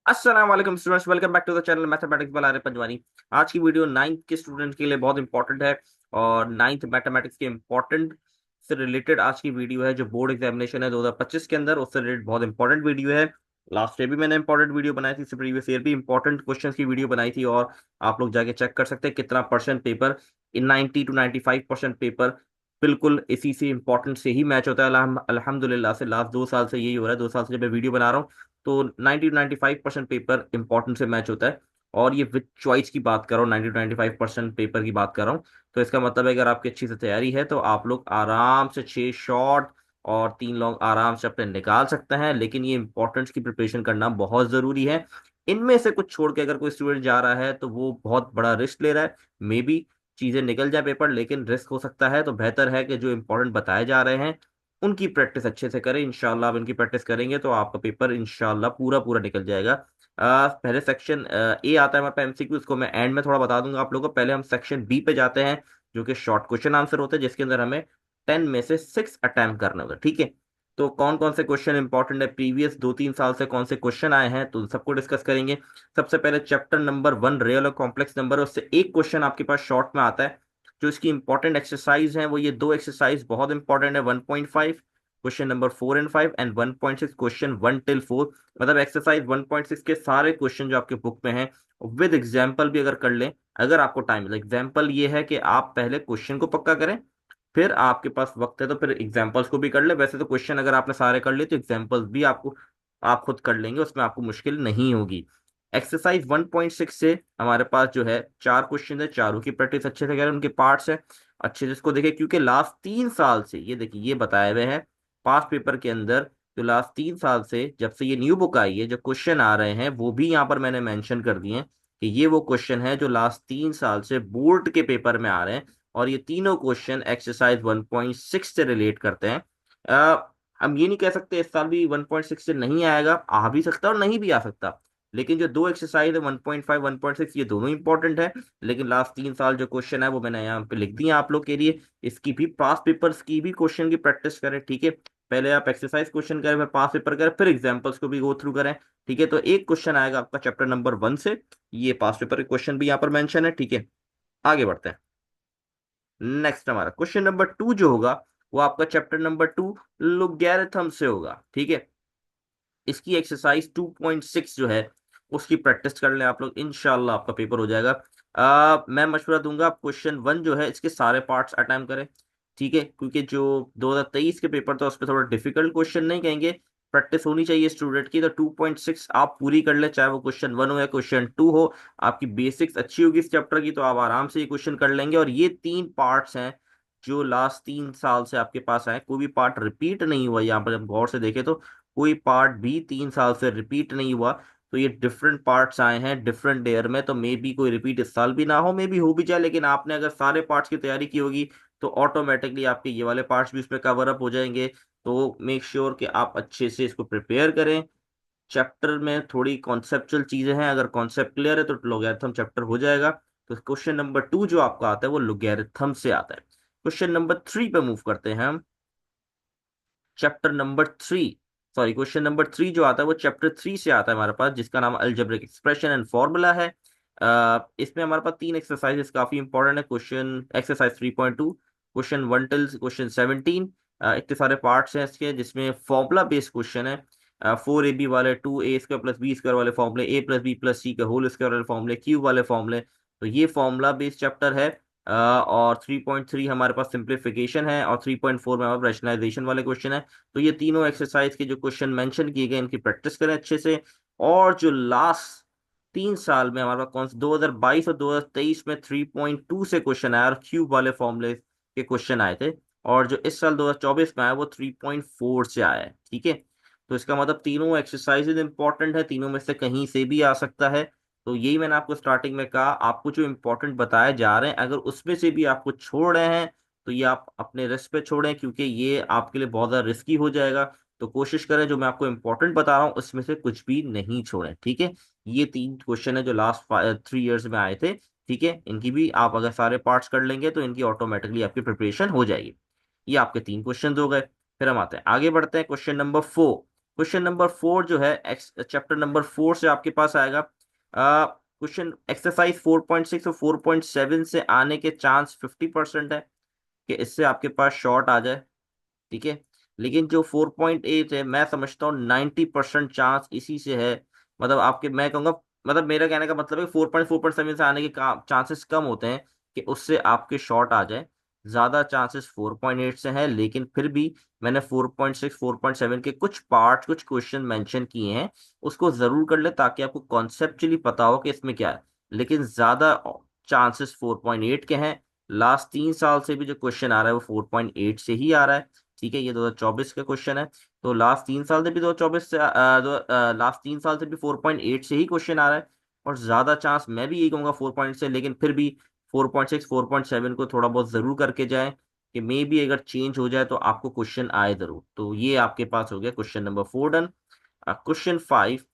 अस्सलाम वालेकुम students, welcome back to the channel mathematics by Arif Panjwani. आज की वीडियो नाइन्थ के स्टूडेंट के लिए बहुत इंपॉर्टेंट है और नाइन्थ मैथमेटिक्स के इंपॉर्टेंट से रिलेटेड आज की वीडियो है जो बोर्ड एग्जामिनेशन है 2025 के अंदर, उससे रिलेटेड बहुत इंपॉर्टेंट वीडियो है। लास्ट ईयर भी मैंने इंपॉर्टेंट वीडियो बनाई थी, इससे प्रीवियस ईयर भी इंपॉर्टेंट क्वेश्चन की वीडियो बनाई थी और आप लोग जाके चेक कर सकते हैं कितना percent paper in 90 to 95% paper बिल्कुल इसी से इंपॉर्टेंट से ही मैच होता है। अल्हम्दुलिल्लाह से लास्ट 2 साल से यही हो रहा है। 2 साल से जब मैं वीडियो बना रहा हूँ तो 90 to 95% पेपर इंपॉर्टेंट से मैच होता है। और ये विद चॉइस की बात कर रहा हूँ, 90 to 95% पेपर की बात कर रहा हूँ। तो इसका मतलब है अगर आपकी अच्छी से तैयारी है तो आप लोग आराम से 6 शॉर्ट और 3 लॉन्ग आराम से अपने निकाल सकते हैं। लेकिन ये इंपॉर्टेंस की प्रिपरेशन करना बहुत जरूरी है। इनमें से कुछ छोड़ के अगर कोई स्टूडेंट जा रहा है तो वो बहुत बड़ा रिस्क ले रहा है। मे बी चीजें निकल जाए पेपर, लेकिन रिस्क हो सकता है। तो बेहतर है कि जो इंपॉर्टेंट बताए जा रहे हैं उनकी प्रैक्टिस अच्छे से करें। इंशाल्लाह आप इनकी प्रैक्टिस करेंगे तो आपका पेपर इंशाल्लाह पूरा पूरा निकल जाएगा। पहले सेक्शन ए आता है हमारे पास एमसीक्यू, इसको मैं एंड में थोड़ा बता दूंगा आप लोगों को। पहले हम सेक्शन बी पे जाते हैं जो कि शॉर्ट क्वेश्चन आंसर होते हैं, जिसके अंदर हमें 10 में से 6 अटेम्प्ट करने होते हैं। ठीक है, तो कौन कौन से क्वेश्चन इंपॉर्टेंट है, प्रीवियस 2-3 साल से कौन से क्वेश्चन आए हैं, तो उन सबको डिस्कस करेंगे। सबसे पहले चैप्टर नंबर 1 रियल और कॉम्प्लेक्स नंबर है, उससे एक क्वेश्चन आपके पास शॉर्ट में आता है। जो इसकी इंपॉर्टेंट एक्सरसाइज है वो ये दो एक्सरसाइज बहुत इंपॉर्टेंट है, 1.5 question number 4 and 5 and 1.6 question 1 till 4। मतलब एक्सरसाइज 1.6 के सारे क्वेश्चन जो आपके बुक में हैं विद एग्जाम्पल भी अगर कर लें, अगर आपको टाइम मिले। एग्जाम्पल ये है कि आप पहले क्वेश्चन को पक्का करें, फिर आपके पास वक्त है तो फिर एग्जाम्पल्स को भी कर ले। वैसे तो क्वेश्चन अगर आपने सारे कर लिए तो एग्जाम्पल्स भी आपको आप खुद कर लेंगे, उसमें आपको मुश्किल नहीं होगी। एक्सरसाइज 1.6 से हमारे पास जो है 4 क्वेश्चन है, चारों की प्रैक्टिस अच्छे से करें, उनके पार्ट्स है अच्छे से इसको देखें। क्योंकि लास्ट 3 साल से ये देखिए ये बताए हुए हैं पास पेपर के अंदर, जो लास्ट 3 साल से जब से ये न्यू बुक आई है जो क्वेश्चन आ रहे हैं वो भी यहाँ पर मैंने मेंशन कर दिए हैं कि ये वो क्वेश्चन है जो लास्ट 3 साल से बोर्ड के पेपर में आ रहे हैं। और ये तीनों क्वेश्चन एक्सरसाइज 1.6 से रिलेट करते हैं। हम ये नहीं कह सकते इस साल भी 1.6 से नहीं आएगा, आ भी सकता है और नहीं भी आ सकता। लेकिन जो दो एक्सरसाइज है 1.5 1.6 ये दोनों इंपॉर्टेंट है। लेकिन लास्ट 3 साल जो क्वेश्चन है वो मैंने यहाँ पे लिख दिया आप लोग के लिए। इसकी भी पास पेपर्स की भी क्वेश्चन की प्रैक्टिस करें। ठीक है, पहले आप एक्सरसाइज क्वेश्चन करें, फिर पास पेपर करें, फिर एग्जाम्पल्स को भी गो थ्रू करें। ठीक है, तो एक क्वेश्चन आएगा आपका चैप्टर नंबर 1 से, ये पास पेपर के क्वेश्चन भी यहाँ पर मेंशन है। ठीक है, आगे बढ़ते हैं। नेक्स्ट हमारा क्वेश्चन नंबर 2 जो होगा वो आपका चैप्टर नंबर 2 लोगैरिथम से होगा। ठीक है, इसकी एक्सरसाइज 2.6 जो है उसकी प्रैक्टिस कर लें आप लोग, इंशाल्लाह आपका पेपर हो जाएगा। मैं मशवरा दूंगा आप क्वेश्चन 1 जो है इसके सारे पार्ट्स अटेम्प्ट करें। ठीक है, क्योंकि जो 2023 के पेपर था उस पर थोड़ा डिफिकल्ट क्वेश्चन नहीं कहेंगे, प्रैक्टिस होनी चाहिए स्टूडेंट की। तो 2.6 आप पूरी कर ले, चाहे वो क्वेश्चन 1 हो या क्वेश्चन 2 हो। आपकी बेसिक्स अच्छी होगी इस चैप्टर की तो आप आराम से ये क्वेश्चन कर लेंगे। और ये 3 पार्ट्स हैं जो लास्ट 3 साल से आपके पास आए, कोई भी पार्ट रिपीट नहीं हुआ। यहाँ पर जब गौर से देखें तो कोई पार्ट भी 3 साल से रिपीट नहीं हुआ। तो ये डिफरेंट पार्ट्स आए हैं डिफरेंट ईयर में, तो मे बी कोई रिपीट इस साल भी ना हो, मे बी हो भी जाए। लेकिन आपने अगर सारे पार्ट्स की तैयारी की होगी तो ऑटोमेटिकली आपके ये वाले पार्ट्स भी उसमें कवर अप हो जाएंगे। तो मेक श्योर कि आप अच्छे से इसको प्रिपेयर करें। चैप्टर में थोड़ी कॉन्सेप्चुअल चीजें हैं, अगर कॉन्सेप्ट क्लियर है तो लोगैरिथम चैप्टर हो जाएगा। तो क्वेश्चन नंबर 2 जो आपका आता है वो लोगैरिथम से आता है। क्वेश्चन नंबर 3 पे मूव करते हैं हम। Chapter number 3, sorry question number 3 जो आता है वो चैप्टर 3 से आता है हमारे पास, जिसका नाम अलजेब्रिक एक्सप्रेशन एंड फॉर्मूला है। इसमें हमारे पास 3 एक्सरसाइजेस काफी इंपॉर्टेंट है। Question exercise 3.2, question 1 till question 17। इतने सारे पार्ट्स हैं इसके, जिसमें फॉर्मूला बेस्ड क्वेश्चन है। 4ab वाले, 2a² + b² वाले फॉर्मूले, a + b + c का होल स्क्वायर वाले फॉर्मूले, क्यूब वाले फॉर्मूले। तो ये फॉर्मूला बेस्ड चैप्टर है। और 3.3 हमारे पास सिंप्लीफिकेशन है और 3.4 में हमारे पास रैशनलाइजेशन वाले क्वेश्चन है। तो ये तीनों एक्सरसाइज के जो क्वेश्चन मेंशन किए गए इनकी प्रैक्टिस करें अच्छे से। और जो लास्ट 3 साल में हमारे पास कौन से 2022 और 2023 में 3.2 से क्वेश्चन आया और क्यूब वाले फॉर्मूले के क्वेश्चन आए थे। और जो इस साल 2024 में आया वो 3.4 से आया है। ठीक है, तो इसका मतलब तीनों एक्सरसाइजेज इंपॉर्टेंट है, तीनों में से कहीं से भी आ सकता है। तो यही मैंने आपको स्टार्टिंग में कहा, आपको जो इंपॉर्टेंट बताए जा रहे हैं अगर उसमें से भी आपको छोड़ रहे हैं तो ये आप अपने रिस्क पे छोड़ें, क्योंकि ये आपके लिए बहुत ज्यादा रिस्की हो जाएगा। तो कोशिश करें जो मैं आपको इंपॉर्टेंट बता रहा हूँ उसमें से कुछ भी नहीं छोड़ें। ठीक है, ये 3 क्वेश्चन है जो लास्ट 3 इयर्स में आए थे। ठीक है, इनकी भी आप अगर सारे पार्ट्स कर लेंगे तो इनकी ऑटोमेटिकली आपकी प्रिपरेशन हो जाएगी। ये आपके 3 क्वेश्चन हो गए। फिर हम आते हैं आगे बढ़ते हैं क्वेश्चन नंबर 4। क्वेश्चन नंबर 4 जो है चैप्टर नंबर 4 से आपके पास आएगा। क्वेश्चन एक्सरसाइज 4.6 और 4.7 से आने के चांस 50% है कि इससे आपके पास शॉर्ट आ जाए, ठीक है। लेकिन जो 4.8 है, मैं समझता हूँ 90% चांस इसी से है। मतलब आपके, मैं कहूँगा, मतलब मेरा कहने का मतलब है 4.4.7 से आने के चांसेस कम होते हैं कि उससे आपके शॉर्ट आ जाए। ज्यादा चांसेस 4.8 से है, लेकिन फिर भी मैंने 4.6 4.7 के कुछ पार्ट, कुछ क्वेश्चन मेंशन किए हैं, उसको जरूर कर ले ताकि आपको कॉन्सेप्चुअली पता हो कि इसमें क्या है। लेकिन ज्यादा चांसेस 4.8 के हैं। लास्ट 3 साल से भी जो क्वेश्चन आ रहा है वो 4.8 से ही आ रहा है, ठीक है। ये 2024 का क्वेश्चन है, तो लास्ट 3 साल से भी 2024 से लास्ट 3 साल से भी 4.8 से ही क्वेश्चन आ रहा है। और ज्यादा चांस मैं भी यही कहूंगा 4 से, लेकिन फिर भी 4.6 4.7 को थोड़ा बहुत जरूर करके जाए कि मे बी अगर चेंज हो जाए तो आपको क्वेश्चन आए जरूर। तो ये आपके पास हो गया क्वेश्चन नंबर 4 डन। क्वेश्चन 5,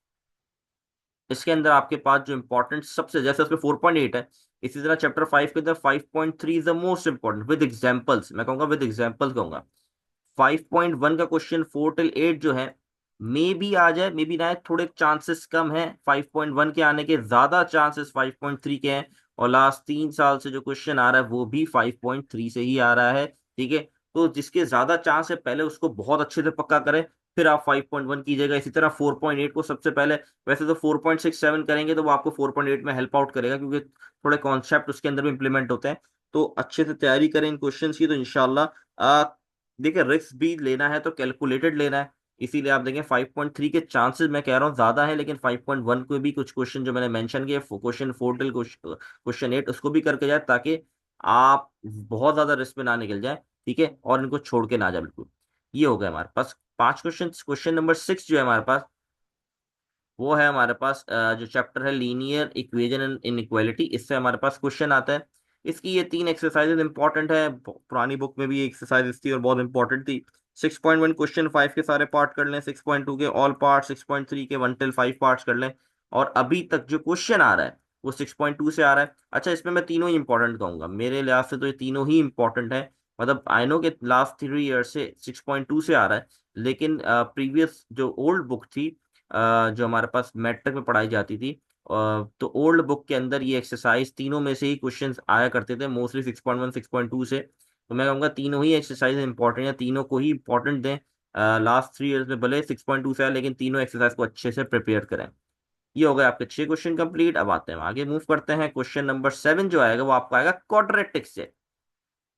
इसके अंदर आपके पास जो इंपॉर्टेंट सबसे, जैसे उसमें 4.8 है, इसी तरह चैप्टर 5 के अंदर 5.3 is the most important with examples. मैं कहूंगा विद एग्जांपल्स कहूंगा। 5.1 का क्वेश्चन 4 till 8 जो है, मे बी आ जाए, मे बी ना आए, थोड़े चांसेस कम है 5.1 के आने के, ज्यादा चांसेस 5.3 के हैं। और लास्ट 3 साल से जो क्वेश्चन आ रहा है वो भी 5.3 से ही आ रहा है, ठीक है। तो जिसके ज्यादा चांस है पहले उसको बहुत अच्छे से पक्का करें, फिर आप 5.1 कीजिएगा। इसी तरह 4.8 को सबसे पहले, वैसे तो 4.67 करेंगे तो वो आपको 4.8 में हेल्प आउट करेगा, क्योंकि थोड़े कॉन्सेप्ट उसके अंदर भी इंप्लीमेंट होते हैं। तो अच्छे से तैयारी करें इन क्वेश्चंस की, तो इंशाल्लाह देखिए, रिस्क भी लेना है तो कैलकुलेटेड लेना है। इसीलिए आप देखें 5.3 के चांसेस मैं कह रहा हूँ ज्यादा है, लेकिन 5.1 को भी कुछ क्वेश्चन जो मैंने मेंशन किए, क्वेश्चन 4 till क्वेश्चन 8, उसको भी करके जाए ताकि आप बहुत ज्यादा रिस्क में ना निकल जाए, ठीक है, और इनको छोड़ के ना जाए बिल्कुल। ये हो गया हमारे पास 5 क्वेश्चन। क्वेश्चन नंबर 6 जो है हमारे पास, वो है हमारे पास जो चैप्टर है लीनियर इक्वेशन एंड इनइक्वालिटी, इससे हमारे पास क्वेश्चन आता है। इसकी ये 3 एक्सरसाइजेज इंपॉर्टेंट है, पुरानी बुक में भी एक्सरसाइज थी और बहुत इंपॉर्टेंट थी। 6.1 क्वेश्चन 5 के सारे पार्ट कर लें, 6.2 के ऑल पार्ट, 6.3 के 1 till 5 पार्ट्स कर लें। और अभी तक जो क्वेश्चन आ रहा है वो 6.2 से आ रहा है। अच्छा, इसमें मैं तीनों ही इंपॉर्टेंट कहूंगा, मेरे लिहाज से तो ये तीनों ही इंपॉर्टेंट है। मतलब आई नो के लास्ट 3 ईयर से 6.2 से आ रहा है, लेकिन प्रीवियस जो ओल्ड बुक थी, जो हमारे पास मैट्रिक में पढ़ाई जाती थी, तो ओल्ड बुक के अंदर ये एक्सरसाइज तीनों में से ही क्वेश्चंस आया करते थे, मोस्टली 6.1 6.2 से। तो मैं कहूँगा तीनों ही एक्सरसाइज इंपॉर्टेंट है, तीनों को ही इंपॉर्टेंट दें। लास्ट 3 ईयर्स में भले 6.2 से आए, लेकिन तीनों एक्सरसाइज को अच्छे से प्रिपेयर करें। ये हो गए आपके 6 क्वेश्चन कंप्लीट। अब आते हैं आगे, मूव करते हैं। क्वेश्चन नंबर 7 जो आएगा वो आपका आएगा क्वाड्रेटिक से।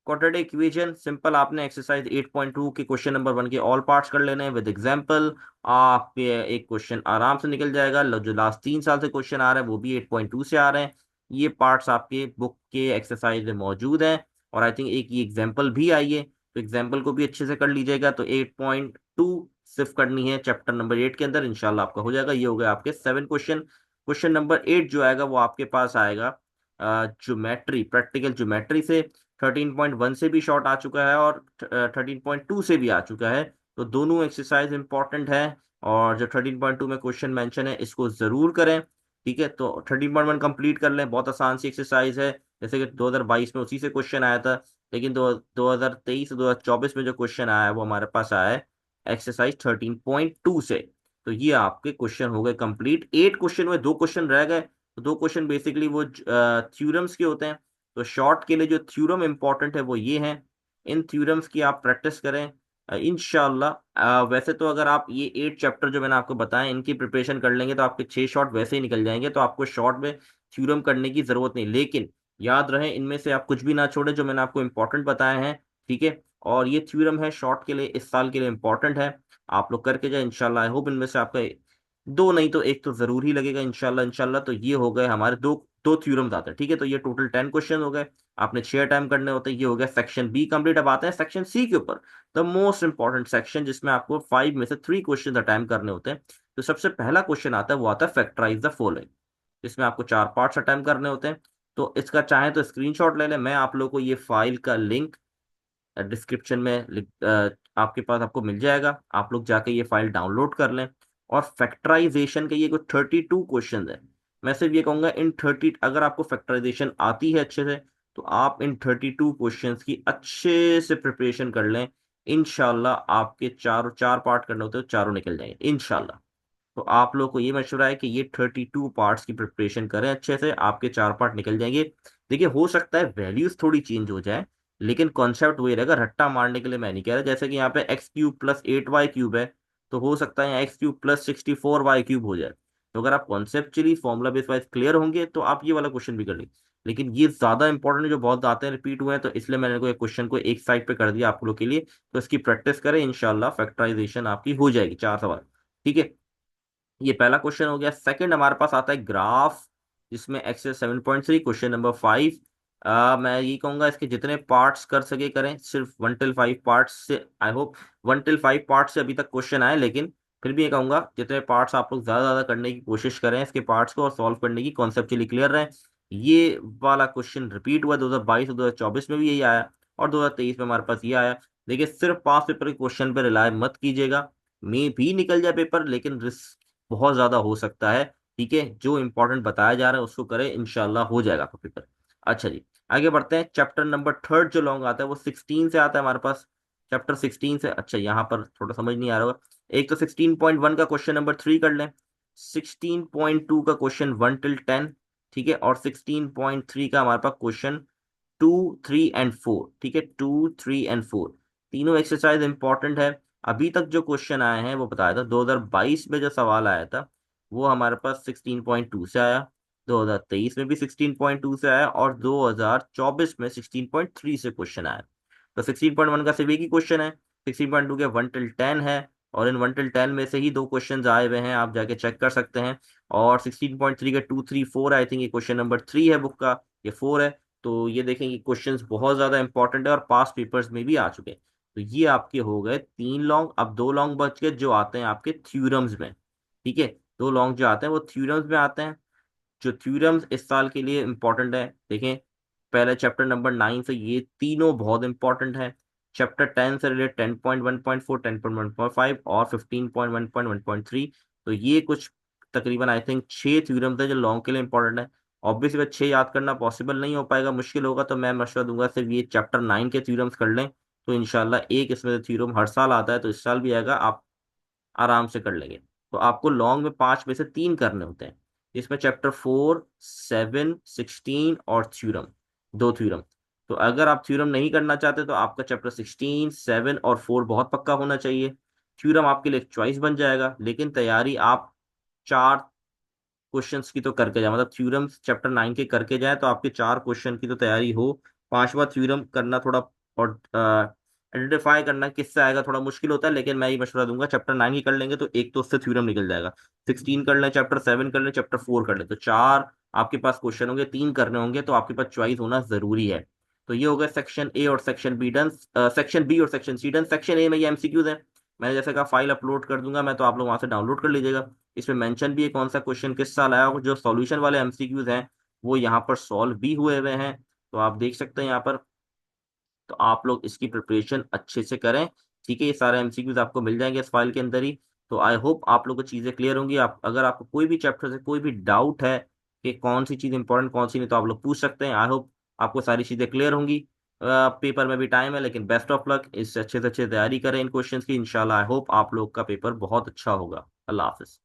क्वाड्रेटिक इक्वेशन सिंपल, आपने एक्सरसाइज 8.2 के क्वेश्चन नंबर 1 के ऑल पार्ट्स कर लेने हैं विद एग्जांपल। आपके एक क्वेश्चन आराम से निकल जाएगा। जो लास्ट 3 साल से क्वेश्चन आ रहे हैं वो भी 8.2 से आ रहे हैं। ये पार्ट्स आपके बुक के एक्सरसाइज में मौजूद हैं। और आई थिंक एक ये एग्जाम्पल भी आई है, तो एग्जाम्पल को भी अच्छे से कर लीजिएगा। तो 8.2 सिर्फ करनी है चैप्टर नंबर 8 के अंदर, इंशाल्लाह आपका हो जाएगा। ये हो गया आपके 7 क्वेश्चन। क्वेश्चन नंबर 8 जो आएगा वो आपके पास आएगा ज्योमेट्री, प्रैक्टिकल ज्योमेट्री से। 13.1 से भी शॉर्ट आ चुका है और 13.2 से भी आ चुका है। तो दोनों एक्सरसाइज इंपॉर्टेंट है। और जो 13.2 में क्वेश्चन मेंशन है इसको जरूर करें, ठीक है। तो 13.1 कंप्लीट कर लें, बहुत आसान सी एक्सरसाइज है। जैसे कि 2022 में उसी से क्वेश्चन आया था, लेकिन 2023 2024 में जो क्वेश्चन आया है वो हमारे पास आया है एक्सरसाइज 13.2 से। तो ये आपके क्वेश्चन हो गए कंप्लीट। 8 क्वेश्चन में 2 क्वेश्चन रह गए। तो 2 क्वेश्चन बेसिकली वो थ्योरम्स के होते हैं। तो शॉर्ट के लिए जो थ्योरम इंपॉर्टेंट है वो ये हैं। इन थ्योरम्स की आप प्रैक्टिस करें इंशाल्लाह। वैसे तो अगर आप ये 8 चैप्टर जो मैंने आपको बताया इनकी प्रिपरेशन कर लेंगे तो आपके 6 शॉर्ट वैसे ही निकल जाएंगे, तो आपको शॉर्ट में थ्योरम करने की जरूरत नहीं। लेकिन याद रहे, इनमें से आप कुछ भी ना छोड़े जो मैंने आपको इंपॉर्टेंट बताए हैं, ठीक है। और ये थ्योरम है शॉर्ट के लिए, इस साल के लिए इंपॉर्टेंट है, आप लोग करके जाए इंशाल्लाह। आई होप इनमें से आपका दो नहीं तो एक तो जरूर ही लगेगा इंशाल्लाह इंशाल्लाह। तो ये हो गए हमारे दो दो थ्योरम्स आते हैं, ठीक है। तो ये टोटल 10 क्वेश्चन हो गए, आपने 6 टाइम करने होते हैं। ये हो गया सेक्शन बी कंप्लीट। अब आते हैं सेक्शन सी के ऊपर, द मोस्ट इंपॉर्टेंट सेक्शन, जिसमें आपको 5 में से 3 क्वेश्चन अटेम्प्ट करने होते हैं। तो सबसे पहला क्वेश्चन आता है, वो आता है फैक्टराइज द फॉलोइंग, जिसमें आपको 4 पार्ट्स अटेम्प्ट करने होते हैं। तो इसका चाहे तो स्क्रीनशॉट ले लें, मैं आप लोगों को ये फाइल का लिंक डिस्क्रिप्शन में आपके पास आपको मिल जाएगा, आप लोग जाके ये फाइल डाउनलोड कर लें। और फैक्टराइजेशन के ये कुछ 32 क्वेश्चन है। मैं सिर्फ ये कहूंगा इन 30, अगर आपको फैक्टराइजेशन आती है अच्छे से, तो आप इन 32 क्वेश्चन की अच्छे से प्रिपरेशन कर लें। इंशाल्लाह आपके चारों चार पार्ट करने होते हैं, चारों निकल जाएंगे इंशाल्लाह। तो आप लोग को ये मशवरा है कि ये 32 पार्ट्स की प्रिपरेशन करें अच्छे से, आपके चार पार्ट निकल जाएंगे। देखिए हो सकता है वैल्यूज थोड़ी चेंज हो जाए, लेकिन कॉन्सेप्ट वही रहेगा। रट्टा मारने के लिए मैं नहीं कह रहा, जैसे कि यहाँ पे x³ + 8y³ है, तो हो सकता है यहाँ x³ + 64y³ हो जाए। तो अगर आप conceptually formula base wise clear होंगे तो आप ये वाला क्वेश्चन भी कर लेंगे। लेकिन ये ज्यादा इंपॉर्टेंट है, जो बहुत आते हैं रिपीट हुए हैं, तो इसलिए मैंने को एक क्वेश्चन को एक साइड पे कर दिया आप लोग के लिए। तो इसकी प्रैक्टिस करें, इंशाल्लाह फैक्टराइजेशन आपकी हो जाएगी, 4 सवाल। ठीक है, ये पहला क्वेश्चन हो गया। सेकंड हमारे पास आता है ग्राफ, जिसमें एक्सरसाइज 7.3 क्वेश्चन नंबर 5। मैं ये कहूंगा इसके जितने पार्ट्स कर सके करें, सिर्फ 1 till 5 पार्ट्स से। आई होप 1 till 5 पार्ट्स से अभी तक क्वेश्चन आए, लेकिन फिर भी ये कहूंगा जितने पार्ट्स आप लोग ज्यादा ज्यादा करने की कोशिश करें इसके पार्ट्स को, और सॉल्व करने की कॉन्सेप्चुअली क्लियर रहे। ये वाला क्वेश्चन रिपीट हुआ 2022 और 2024 में भी यही आया, और 2023 में हमारे पास ये आया। देखिए सिर्फ पास पेपर के क्वेश्चन पर रिलाय मत कीजिएगा, मे भी निकल जाए पेपर, लेकिन रिस्क बहुत ज्यादा हो सकता है। ठीक है, जो इंपॉर्टेंट बताया जा रहा है उसको करें, इंशाल्लाह हो जाएगा आपका पेपर। अच्छा जी, आगे बढ़ते हैं। चैप्टर नंबर 3 जो लॉन्ग आता है वो 16 से आता है हमारे पास। चैप्टर 16 से, अच्छा यहाँ पर थोड़ा समझ नहीं आ रहा होगा। एक तो 16.1 का क्वेश्चन नंबर 3 कर लें, 16.2 का क्वेश्चन 1 till 10, ठीक है, और 16.3 का हमारे पास क्वेश्चन 2, 3 एंड 4। ठीक है, 2, 3 एंड 4 तीनों एक्सरसाइज इंपॉर्टेंट है। अभी तक जो क्वेश्चन आए हैं वो बताया था, 2022 में जो सवाल आया था वो हमारे पास 16.2 से आया, 2023 में भी 16.2 से आया, और 2024 में 16.3 से क्वेश्चन आया। तो 16.1 का सिर्फ एक ही क्वेश्चन है, 16.2 के 1 till 10 है, और इन 1 till 10 में से ही दो क्वेश्चन आए हुए हैं, आप जाके चेक कर सकते हैं। और 16.3 के 2, 3, 4 आई थिंक ये क्वेश्चन नंबर 3 है बुक का, ये 4 है। तो ये देखें कि क्वेश्चंस बहुत ज्यादा इंपॉर्टेंट है और पास्ट पेपर्स में भी आ चुके हैं। तो ये आपके हो गए 3 लॉन्ग, अब 2 लॉन्ग बच गए जो आते हैं आपके थ्योरम्स में। ठीक है, 2 लॉन्ग जो आते हैं वो थ्योरम्स में आते हैं। जो थ्योरम्स इस साल के लिए इंपॉर्टेंट है, देखें पहले चैप्टर नंबर 9 से ये तीनों बहुत इंपॉर्टेंट है। चैप्टर 10 से रिलेटेड 10.1.4, 10.1.5 और 15.1.1.3। तो ये कुछ तकरीबन आई थिंक 6 थ्योरम्स है जो लॉन्ग के लिए इंपॉर्टेंट है। ऑब्वियसली बात 6 याद करना पॉसिबल नहीं हो पाएगा, मुश्किल होगा, तो मैं मशवरा दूंगा सिर्फ ये चैप्टर 9 के थ्योरम्स कर लें। तो इंशाल्लाह एक इसमें से थ्योरम हर साल आता है, तो इस साल भी आएगा, आप आराम से कर लेंगे। तो आपको लॉन्ग में 5 में से 3 करने होते हैं। इसमें चैप्टर 4, 7, 16 और थ्योरम, 2 थ्योरम। तो अगर आप थ्योरम नहीं करना चाहते तो आपका चैप्टर 16, 7 और 4 बहुत पक्का होना चाहिए। थ्योरम आपके लिए चॉइस बन जाएगा, लेकिन तैयारी आप 4 क्वेश्चंस की तो करके जाए, मतलब थ्योरम्स चैप्टर 9 के करके जाए तो आपके 4 क्वेश्चन की तो तैयारी हो। पांचवा थ्योरम करना थोड़ा, और आइडेंटिफाई करना किससे आएगा थोड़ा मुश्किल होता है, लेकिन मैं ये मशवरा दूंगा चैप्टर 9 ही कर लेंगे तो एक तो उससे थ्योरम निकल जाएगा। 16 कर लें, चैप्टर 7 कर लें, चैप्टर 4 कर लें, तो 4 आपके पास क्वेश्चन होंगे, 3 करने होंगे, तो आपके पास चॉइस होना जरूरी है। तो ये हो गया सेक्शन ए और section B done. Section B और section C done. Section A में ये एमसीक्यूज है, मैंने जैसे कहा फाइल अपलोड कर दूंगा मैं, तो आप लोग वहां से डाउनलोड कर लीजिएगा। इसमें मेंशन भी है कौन सा क्वेश्चन किस साल आया, और जो सॉल्यूशन वाले एमसीक्यूज हैं वो यहाँ पर सॉल्व भी हुए हुए हैं, तो आप देख सकते हैं यहाँ पर। तो आप लोग इसकी प्रिपरेशन अच्छे से करें। ठीक है, ये सारे एमसीक्यूज आपको मिल जाएंगे इस फाइल के अंदर ही। तो आई होप आप लोग को चीज़ें क्लियर होंगी। आप अगर आपको कोई भी चैप्टर से कोई भी डाउट है कि कौन सी चीज़ इंपॉर्टेंट कौन सी नहीं, तो आप लोग पूछ सकते हैं। आई होप आपको सारी चीज़ें क्लियर होंगी। पेपर में भी टाइम है, लेकिन बेस्ट ऑफ लक, इससे अच्छे तैयारी करें इन क्वेश्चंस की। इंशाल्लाह आई होप आप लोग का पेपर बहुत अच्छा होगा। अल्लाह हाफिज।